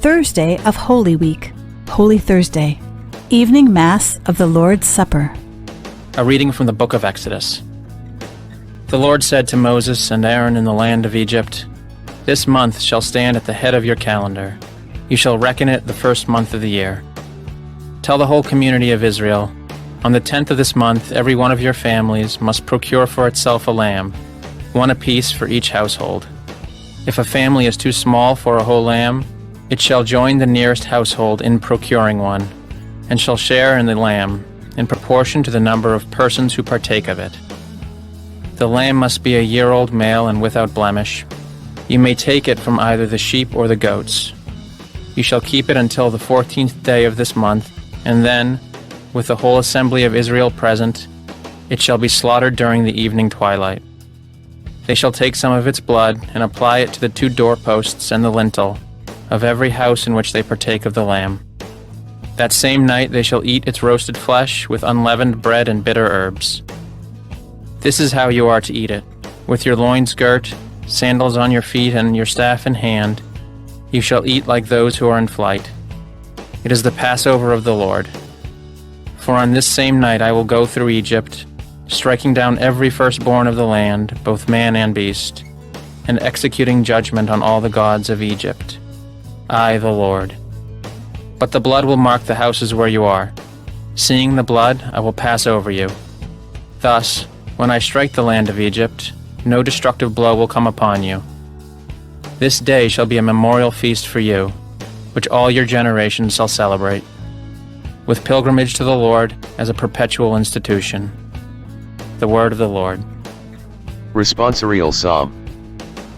Thursday of Holy Week, Holy Thursday, Evening Mass of the Lord's Supper. A reading from the book of Exodus. The Lord said to Moses and Aaron in the land of Egypt, "This month shall stand at the head of your calendar. You shall reckon it the first month of the year. Tell the whole community of Israel, on the 10th of this month every one of your families must procure for itself a lamb, one apiece for each household. If a family is too small for a whole lamb, it shall join the nearest household in procuring one, and shall share in the lamb, in proportion to the number of persons who partake of it. The lamb must be a year-old male and without blemish. You may take it from either the sheep or the goats. You shall keep it until the 14th day of this month, and then, with the whole assembly of Israel present, it shall be slaughtered during the evening twilight. They shall take some of its blood and apply it to the 2 doorposts and the lintel of every house in which they partake of the lamb. That same night they shall eat its roasted flesh with unleavened bread and bitter herbs. This is how you are to eat it, with your loins girt, sandals on your feet, and your staff in hand. You shall eat like those who are in flight. It is the Passover of the Lord. For on this same night I will go through Egypt, striking down every firstborn of the land, both man and beast, and executing judgment on all the gods of Egypt. I, the Lord. But the blood will mark the houses where you are. Seeing the blood, I will pass over you. Thus, when I strike the land of Egypt, no destructive blow will come upon you. This day shall be a memorial feast for you, which all your generations shall celebrate, with pilgrimage to the Lord as a perpetual institution." The word of the Lord. Responsorial Psalm.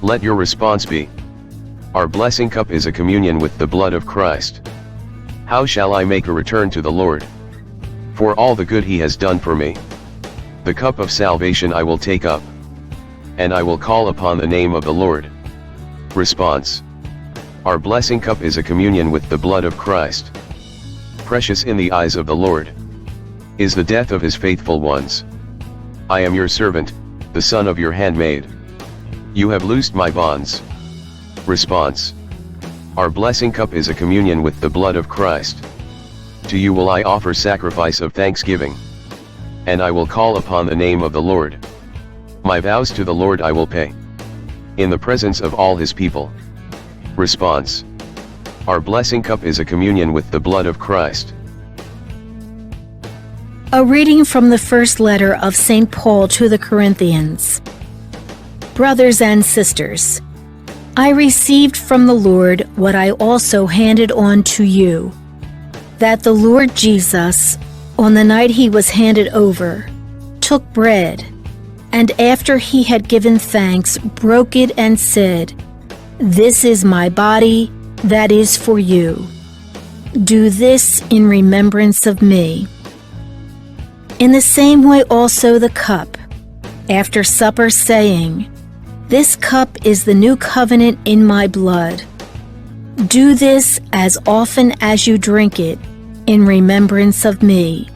Let your response be, "Our blessing cup is a communion with the blood of Christ. How shall I make a return to the Lord? For all the good he has done for me. The cup of salvation I will take up, and I will call upon the name of the Lord." Response. Our blessing cup is a communion with the blood of Christ. Precious in the eyes of the Lord is the death of his faithful ones. I am your servant, the son of your handmaid. You have loosed my bonds. Response. Our blessing cup is a communion with the blood of Christ. To you will I offer sacrifice of thanksgiving, and I will call upon the name of the Lord. My vows to the Lord I will pay, in the presence of all his people. Response. Our blessing cup is a communion with the blood of Christ. A reading from the first letter of St. Paul to the Corinthians. Brothers and sisters, I received from the Lord what I also handed on to you, that the Lord Jesus, on the night he was handed over, took bread, and after he had given thanks, broke it and said, "This is my body that is for you. Do this in remembrance of me." In the same way also the cup, after supper, saying, "This cup is the new covenant in my blood. Do this as often as you drink it in remembrance of me.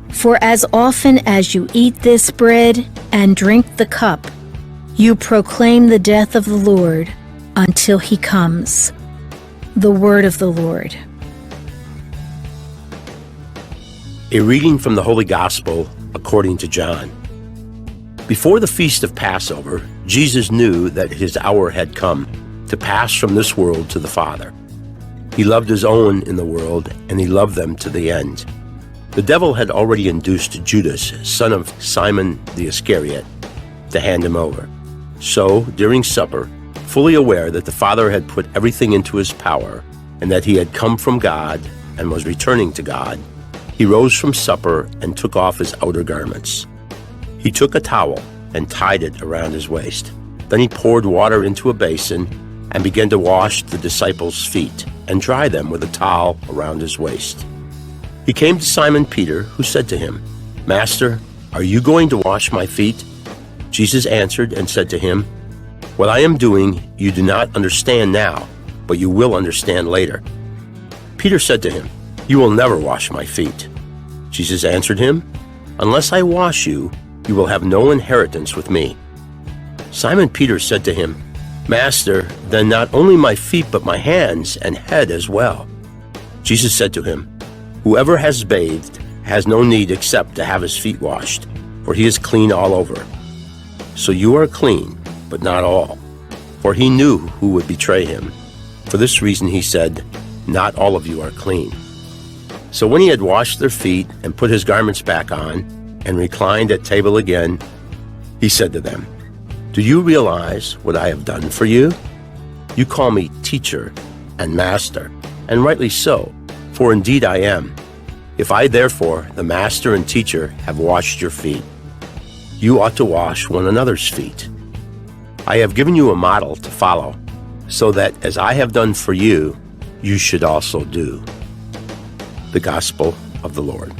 For as often as you eat this bread and drink the cup, you proclaim the death of the Lord until he comes." The word of the Lord. A reading from the Holy Gospel according to John. Before the feast of Passover, Jesus knew that his hour had come to pass from this world to the Father. He loved his own in the world, and he loved them to the end. The devil had already induced Judas, son of Simon the Iscariot, to hand him over. So, during supper, fully aware that the Father had put everything into his power, and that he had come from God and was returning to God, he rose from supper and took off his outer garments. He took a towel and tied it around his waist. Then he poured water into a basin and began to wash the disciples' feet and dry them with a towel around his waist. He came to Simon Peter, who said to him, "Master, are you going to wash my feet?" Jesus answered and said to him, "What I am doing you do not understand now, but you will understand later." Peter said to him, "You will never wash my feet." Jesus answered him, "Unless I wash you, you will have no inheritance with me." Simon Peter said to him, Master, then not only my feet, but my hands and head as well. Jesus said to him, Whoever has bathed has no need except to have his feet washed, for he is clean all over. So you are clean, but not all. For he knew who would betray him. For this reason he said, Not all of you are clean. So when he had washed their feet and put his garments back on and reclined at table again, he said to them, Do you realize what I have done for you? You call me teacher and master, and rightly so, for indeed I am. If I therefore, the master and teacher, have washed your feet, you ought to wash one another's feet. I have given you a model to follow, so that as I have done for you, you should also do. The Gospel of the Lord.